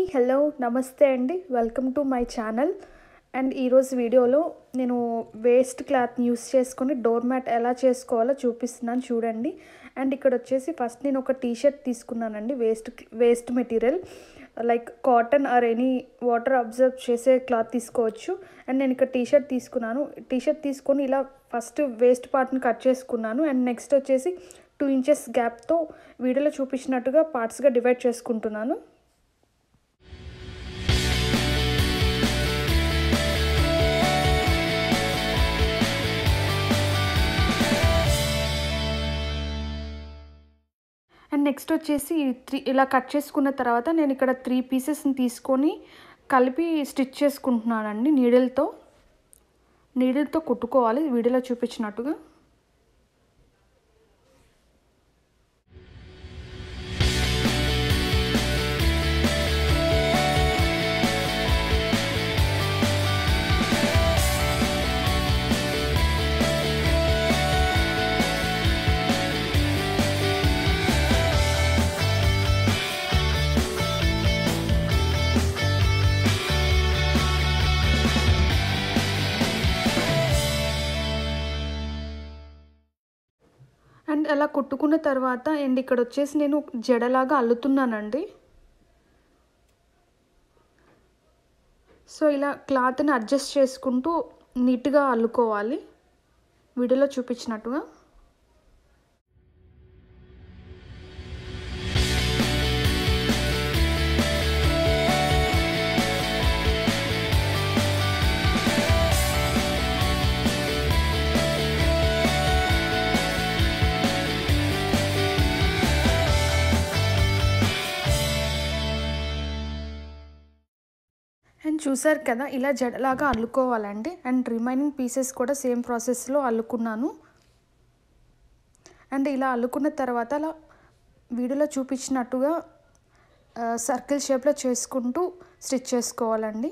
Hello నమస్తే అండి, welcome to my channel. And ఈరోజు వీడియోలో నేను వేస్ట్ క్లాత్ని యూస్ చేసుకొని డోర్ మ్యాట్ ఎలా చేసుకోవాలో చూపిస్తున్నాను చూడండి. అండ్ ఇక్కడ వచ్చేసి ఫస్ట్ నేను ఒక టీషర్ట్ తీసుకున్నానండి. Waste material like cotton or any water observe చేసే క్లాత్ తీసుకోవచ్చు. అండ్ నేను ఇక్కడ టీషర్ట్ తీసుకొని ఇలా ఫస్ట్ వేస్ట్ పార్ట్ని కట్ చేసుకున్నాను. అండ్ నెక్స్ట్ వచ్చేసి 2 ఇంచెస్ గ్యాప్తో వీడియోలో చూపించినట్టుగా పార్ట్స్గా డివైడ్ చేసుకుంటున్నాను. అండ్ నెక్స్ట్ వచ్చేసి ఇలా కట్ చేసుకున్న తర్వాత నేను ఇక్కడ 3 పీసెస్ని తీసుకొని కలిపి స్టిచ్ చేసుకుంటున్నానండి. నీడిల్తో కుట్టుకోవాలి వీడియోలో చూపించినట్టుగా. అండ్ అలా కుట్టుకున్న తర్వాత అండ్ ఇక్కడ వచ్చేసి నేను జడలాగా అల్లుతున్నానండి. సో ఇలా క్లాత్ని అడ్జస్ట్ చేసుకుంటూ నీట్గా అల్లుకోవాలి వీడియోలో చూపించినట్టుగా. అండ్ చూసారు కదా, ఇలా జడలాగా అల్లుకోవాలండి. అండ్ రిమైనింగ్ పీసెస్ కూడా సేమ్ ప్రాసెస్లో అల్లుకున్నాను. అండ్ ఇలా అల్లుకున్న తర్వాత అలా వీడియోలో చూపించినట్టుగా సర్కిల్ షేప్లో చేసుకుంటూ స్టిచ్ చేసుకోవాలండి.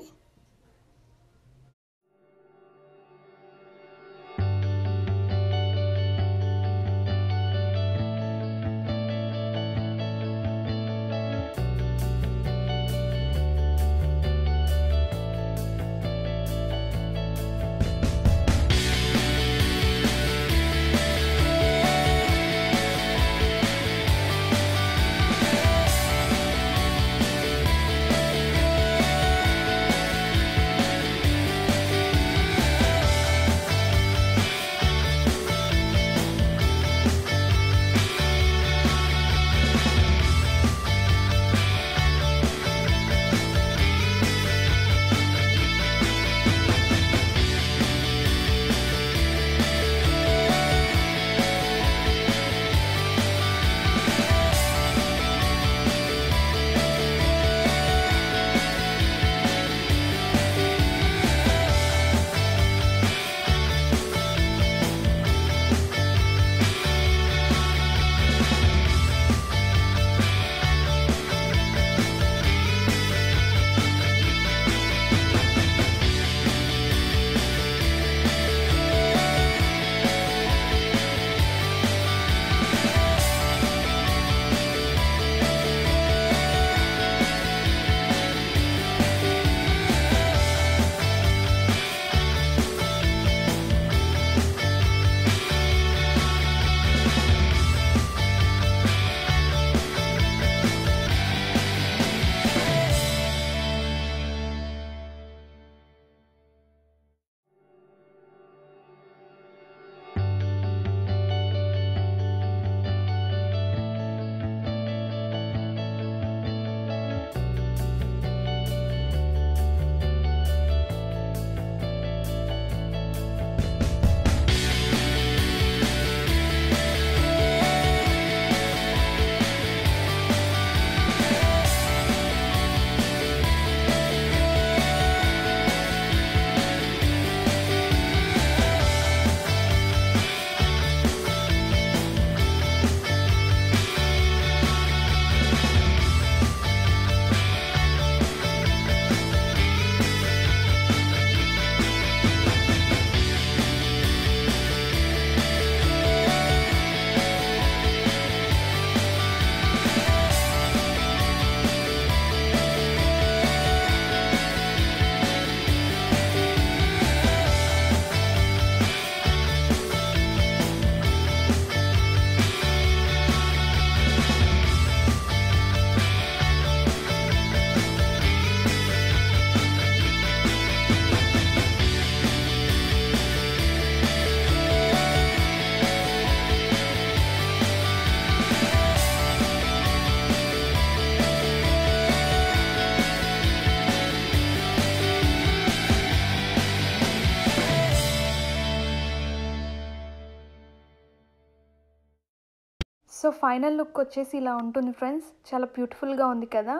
సో ఫైనల్ లుక్ వచ్చేసి ఇలా ఉంటుంది ఫ్రెండ్స్. చాలా బ్యూటిఫుల్గా ఉంది కదా.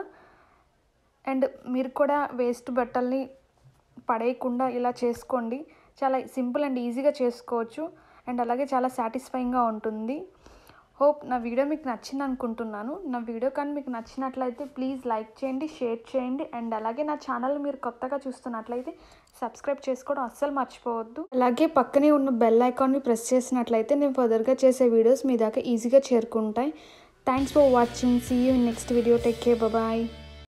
అండ్ మీరు కూడా వేస్ట్ బట్టల్ని పడేయకుండా ఇలా చేసుకోండి. చాలా సింపుల్ అండ్ ఈజీగా చేసుకోవచ్చు. అండ్ అలాగే చాలా సాటిస్ఫైయింగ్గా ఉంటుంది. హోప్ నా వీడియో మీకు నచ్చింది అనుకుంటున్నాను. నా వీడియో కానీ మీకు నచ్చినట్లయితే ప్లీజ్ లైక్ చేయండి, షేర్ చేయండి. అండ్ అలాగే నా ఛానల్ మీరు కొత్తగా చూస్తున్నట్లయితే సబ్స్క్రైబ్ చేసుకోవడం అస్సలు మర్చిపోవద్దు. అలాగే పక్కనే ఉన్న బెల్ ఐకాన్ని ప్రెస్ చేసినట్లయితే నేను ఫర్దర్గా చేసే వీడియోస్ మీ దాకా ఈజీగా చేరుకుంటాయి. Thanks for watching. See you in next video. Take care. Bye.